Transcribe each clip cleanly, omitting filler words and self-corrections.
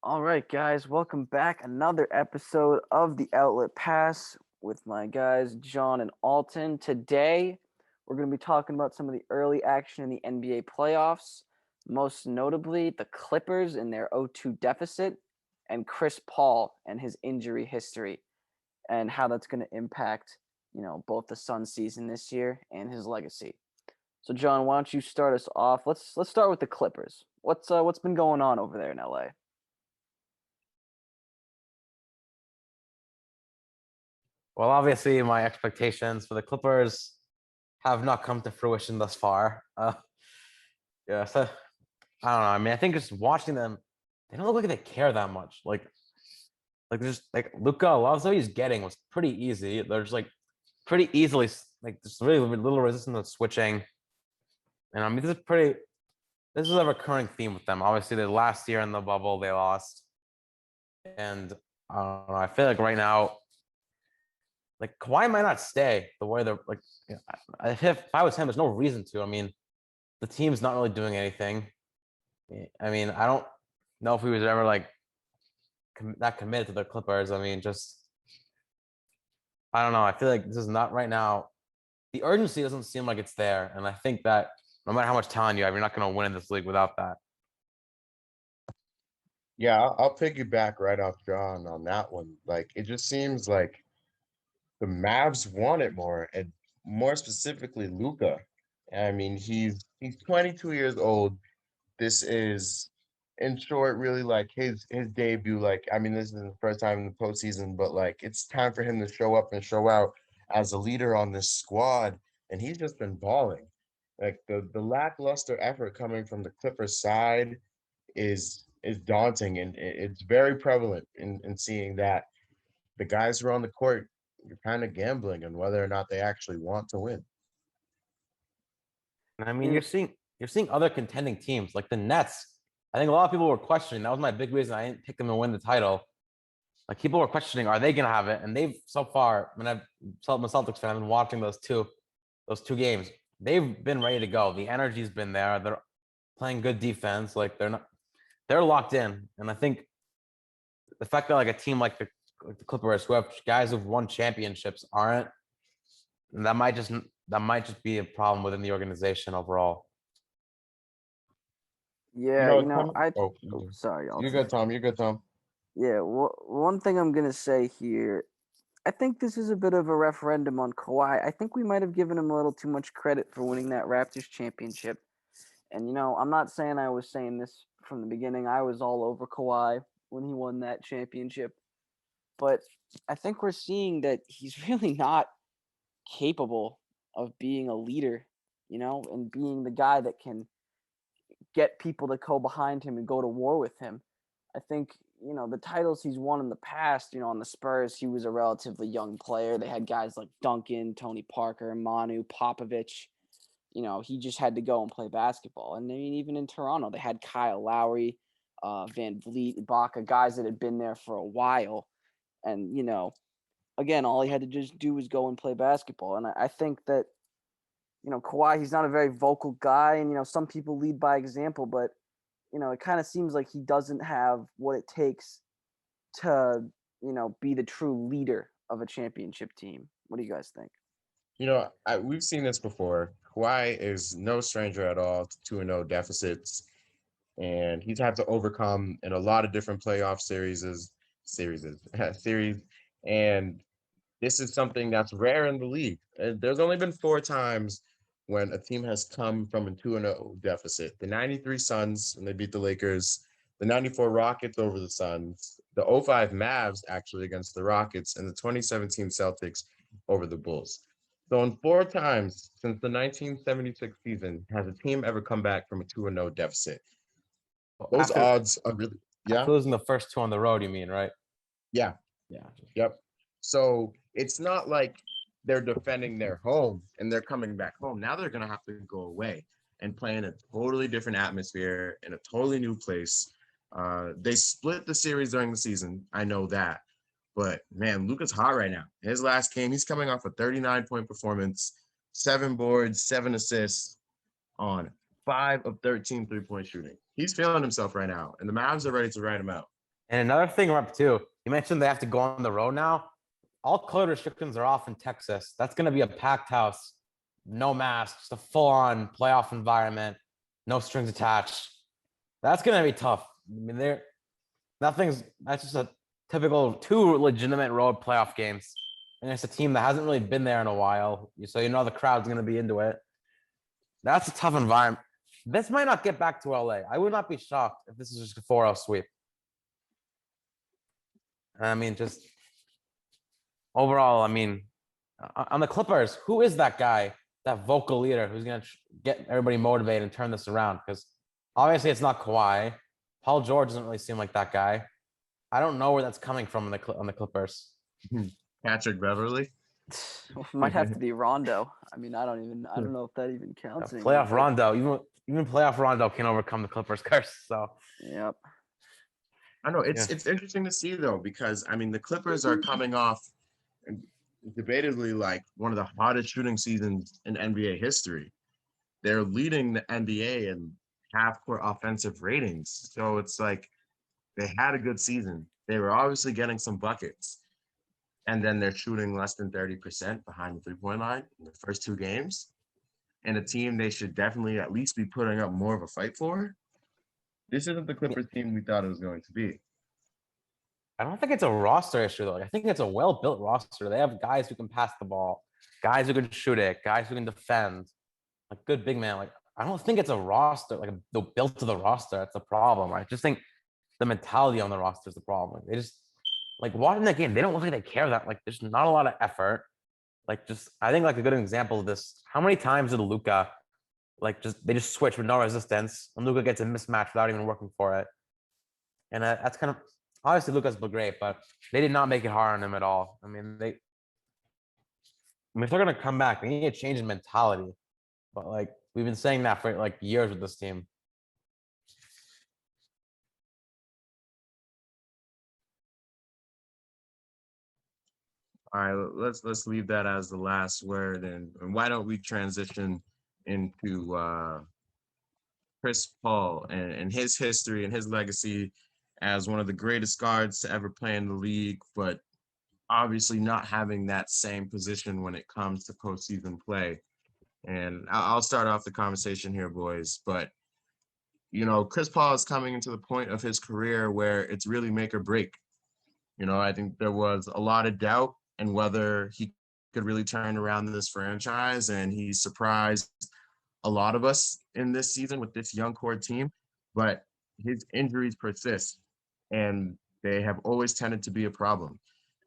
All right, guys, welcome back. Another episode of the Outlet Pass with my guys, John and Alton. Today, we're going to be talking about some of the early action in the NBA playoffs, most notably the Clippers and their 0-2 deficit, and Chris Paul and his injury history, and how that's going to impact, both the Suns season this year and his legacy. So, John, why don't you start us off? Let's start with the Clippers. What's been going on over there in LA? Well, obviously, my expectations for the Clippers have not come to fruition thus far. Yeah, so I don't know. I mean, I think just watching them, they don't look like they care that much. Like they're just like Luka, a lot of stuff he's getting was pretty easy. They're just like pretty easily like just really little resistance to switching. And I mean, this is a recurring theme with them. Obviously, the last year in the bubble they lost, and I don't know. I feel like right now like Kawhi might not stay the way they're like. If I was him, there's no reason to. I mean, the team's not really doing anything. I mean, I don't know if he was ever like that committed to the Clippers. I mean, just I don't know. I feel like this is not right now. The urgency doesn't seem like it's there, and I think that no matter how much talent you have, you're not going to win in this league without that. Yeah, I'll piggyback right off John on that one. Like, it just seems like the Mavs want it more, and more specifically, Luca. I mean, he's 22 years old. This is, in short, really like his debut. Like, I mean, this is the first time in the postseason, but like, it's time for him to show up and show out as a leader on this squad. And he's just been balling. Like the lackluster effort coming from the Clippers side is daunting, and it's very prevalent in seeing that the guys who are on the court, you're kind of gambling on whether or not they actually want to win. And I mean, you're seeing other contending teams like the Nets. I think a lot of people were questioning. That was my big reason I didn't pick them to win the title. Like people were questioning, are they going to have it? And they've so far. I mean, I'm a Celtics fan. I've been watching those two games. They've been ready to go. The energy's been there. They're playing good defense. Like they're locked in. And I think the fact that like a team like the Clippers, who have guys who've won championships, aren't, that might just be a problem within the organization overall. You Yeah, know, it's coming. I Oh, oh, sorry, you're Alton. good, Tom. You're good, Tom. Yeah, one thing I'm gonna say here, I think this is a bit of a referendum on Kawhi. I think we might have given him a little too much credit for winning that Raptors championship. And I'm not saying I was saying this from the beginning. I was all over Kawhi when he won that championship, but I think we're seeing that he's really not capable of being a leader, and being the guy that can get people to go behind him and go to war with him. I think, the titles he's won in the past, on the Spurs, he was a relatively young player. They had guys like Duncan, Tony Parker, Manu, Popovich. He just had to go and play basketball. And I mean, even in Toronto, they had Kyle Lowry, Van Vliet, Ibaka, guys that had been there for a while. And, again, all he had to just do was go and play basketball. And I think that, Kawhi, he's not a very vocal guy. And, some people lead by example, but it kind of seems like he doesn't have what it takes to, be the true leader of a championship team. What do you guys think? We've seen this before. Kawhi is no stranger at all to 2-0 deficits, and he's had to overcome in a lot of different playoff series, series, and this is something that's rare in the league. There's only been four times when a team has come from a 2-0 deficit. The 93 Suns, when they beat the Lakers, the 94 Rockets over the Suns, the '05 Mavs actually against the Rockets, and the 2017 Celtics over the Bulls. So in four times since the 1976 season has a team ever come back from a 2-0 deficit. Well, Those after odds are really, yeah, after losing the first two on the road, you mean, right? yeah. Yeah. Yep. So it's not like they're defending their home and they're coming back home. Now they're going to have to go away and play in a totally different atmosphere in a totally new place. They split the series during the season. I know that. But man, Luka's hot right now. His last game, he's coming off a 39-point performance, 7 boards, 7 assists on 5 of 13 3-point shooting. He's feeling himself right now, and the Mavs are ready to ride him out. And another thing, Rep, too, you mentioned they have to go on the road now. All COVID restrictions are off in Texas. That's going to be a packed house, no masks, just a full-on playoff environment, no strings attached. That's going to be tough. I mean, that's just a typical 2 legitimate road playoff games. And it's a team that hasn't really been there in a while. So you know the crowd's going to be into it. That's a tough environment. This might not get back to LA. I would not be shocked if this is just a 4-0 sweep. I mean, just overall, I mean, on the Clippers, who is that guy, that vocal leader who's going to get everybody motivated and turn this around? Because obviously it's not Kawhi. Paul George doesn't really seem like that guy. I don't know where that's coming from on the Clippers. Patrick Beverly. Might have to be Rondo. I mean, I don't know if that even counts anymore. Playoff Rondo, even playoff Rondo can overcome the Clippers curse. So Yep. I know it's interesting to see though, because I mean the Clippers are coming off debatably like one of the hottest shooting seasons in NBA history. They're leading the NBA in half-court offensive ratings. So it's like they had a good season. They were obviously getting some buckets. And then they're shooting less than 30% behind the three-point line in the first 2 games. And a team they should definitely at least be putting up more of a fight for. This isn't the Clippers team we thought it was going to be. I don't think it's a roster issue though. I think it's a well-built roster. They have guys who can pass the ball, guys who can shoot it, guys who can defend, like good big man. Like I don't think it's a roster, like the built to the roster. That's the problem. I just think the mentality on the roster is the problem. They just like watching that game. They don't look like they care that. Like there's not a lot of effort. Like just I think like a good example of this. How many times did Luka they just switch with no resistance, and Luka gets a mismatch without even working for it? And that's kind of obviously Luka's been great, but they did not make it hard on him at all. I mean, if they're gonna come back, they need a change in mentality. But like we've been saying that for like years with this team. All right, let's leave that as the last word, and why don't we transition into Chris Paul and his history and his legacy as one of the greatest guards to ever play in the league, but obviously not having that same position when it comes to postseason play. And I'll start off the conversation here, boys. But you know, Chris Paul is coming into the point of his career where it's really make or break. You know, I think there was a lot of doubt in whether he could really turn around this franchise, and he surprised a lot of us in this season with this young core team. But his injuries persist, and they have always tended to be a problem.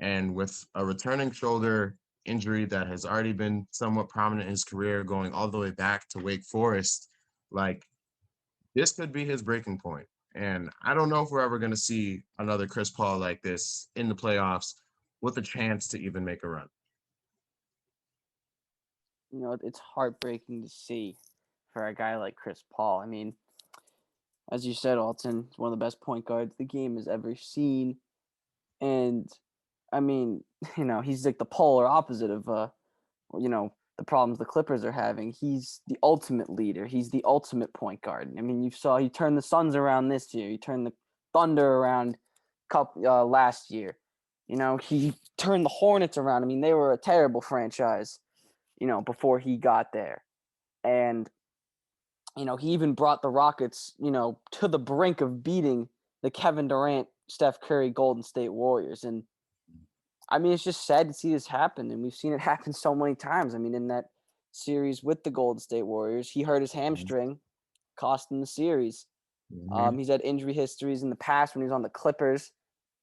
And with a returning shoulder injury that has already been somewhat prominent in his career, going all the way back to Wake Forest, like this could be his breaking point. And I don't know if we're ever going to see another Chris Paul like this in the playoffs with a chance to even make a run. You know, it's heartbreaking to see for a guy like Chris Paul. I mean, as you said, Alton is one of the best point guards the game has ever seen. And I mean, you know, he's like the polar opposite of you know, the problems the Clippers are having. He's the ultimate leader. He's the ultimate point guard. I mean, you saw he turned the Suns around this year. He turned the Thunder around last year. You know, he turned the Hornets around. I mean, they were a terrible franchise, you know, before he got there. And, you know, he even brought the Rockets, you know, to the brink of beating the Kevin Durant, Steph Curry, Golden State Warriors. And I mean, it's just sad to see this happen. And we've seen it happen so many times. I mean, in that series with the Golden State Warriors, he hurt his hamstring, cost him the series. He's had injury histories in the past when he was on the Clippers.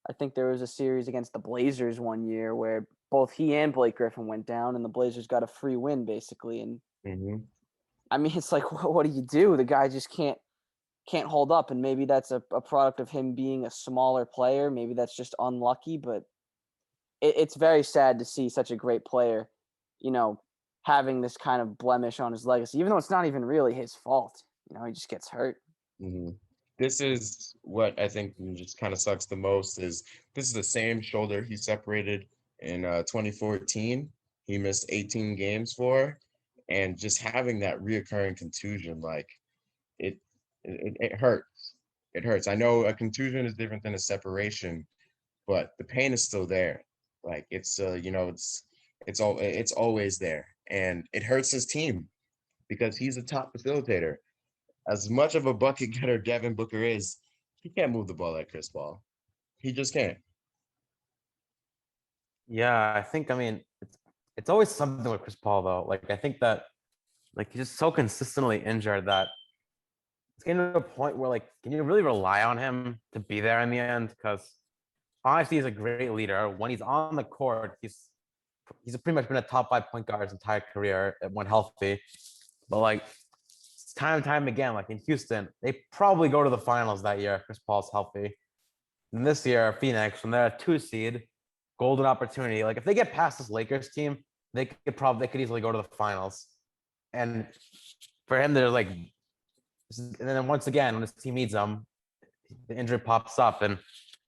I think there was a series against the Blazers one year where both he and Blake Griffin went down, and the Blazers got a free win basically. And I mean, it's like, what do you do? The guy just can't hold up, and maybe that's a product of him being a smaller player. Maybe that's just unlucky, but it's very sad to see such a great player, you know, having this kind of blemish on his legacy, even though it's not even really his fault. You know, he just gets hurt. This is what I think just kind of sucks the most is this is the same shoulder he separated in 2014. He missed 18 games for, and just having that reoccurring contusion, like it hurts. it hurts. I know a contusion is different than a separation, but the pain is still there. Like it's it's always there, and it hurts his team because he's a top facilitator. As much of a bucket getter Devin Booker is, he can't move the ball like Chris Paul. He just can't. Yeah, I mean it's always something with Chris Paul though. Like I think that like he's just so consistently injured that it's getting to a point where like can you really rely on him to be there in the end? Because honestly, he's a great leader. When he's on the court, he's pretty much been a top 5 point guard his entire career when healthy. But like time and time again, like in Houston, they probably go to the finals that year if Chris Paul's healthy. And this year, Phoenix, when they're a 2 seed, golden opportunity. Like if they get past this Lakers team, they could easily go to the finals. And for him, they're like, and then once again, when his team needs them, the injury pops up. And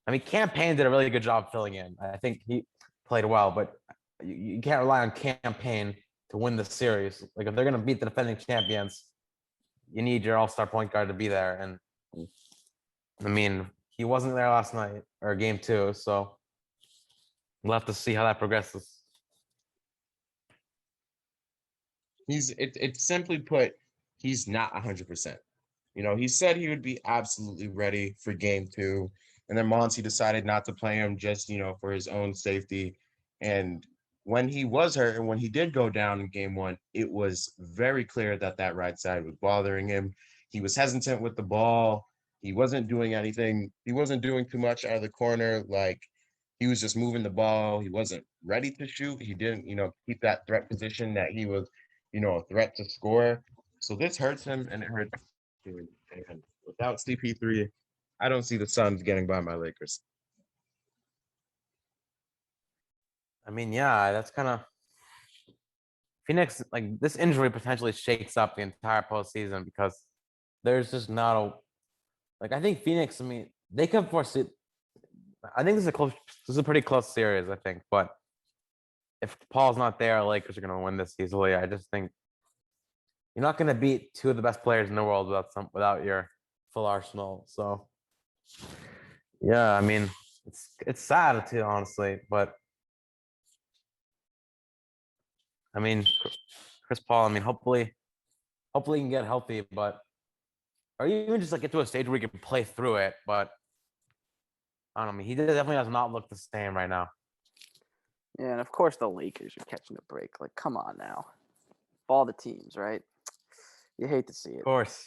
I mean, Campaign did a really good job filling in. I think he played well, but you can't rely on Campaign to win the series. Like if they're going to beat the defending champions, you need your all-star point guard to be there. And I mean, he wasn't there last night or game 2, so we'll have to see how that progresses. It's simply put, he's not 100%. He said he would be absolutely ready for game 2, and then Monty decided not to play him just, for his own safety. And when he was hurt and when he did go down in game 1, it was very clear that that right side was bothering him. He was hesitant with the ball. He wasn't doing anything. He wasn't doing too much out of the corner. Like he was just moving the ball. He wasn't ready to shoot. He didn't, keep that threat position that he was, a threat to score. So this hurts him and it hurts him. And without CP3, I don't see the Suns getting by my Lakers. I mean, yeah, that's kind of Phoenix. Like this injury potentially shakes up the entire postseason because there's just not a like. I think Phoenix. I mean, they could force it. I think this is a close. This is a pretty close series. I think, but if Paul's not there, Lakers are going to win this easily. I just think you're not going to beat 2 of the best players in the world without your full arsenal. So, yeah, I mean, it's sad too, honestly, but I mean, Chris Paul. I mean, hopefully he can get healthy, but or even just like get to a stage where he can play through it. But I don't know. I mean, he definitely does not look the same right now. Yeah, and of course the Lakers are catching a break. Like, come on now. Of all the teams, right? You hate to see it. Of course.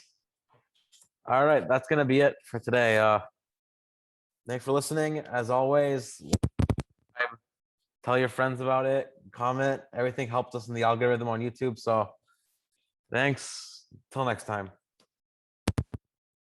All right, that's gonna be it for today. Thanks for listening. As always, tell your friends about it. Comment. Everything helps us in the algorithm on YouTube. So, thanks. Till next time.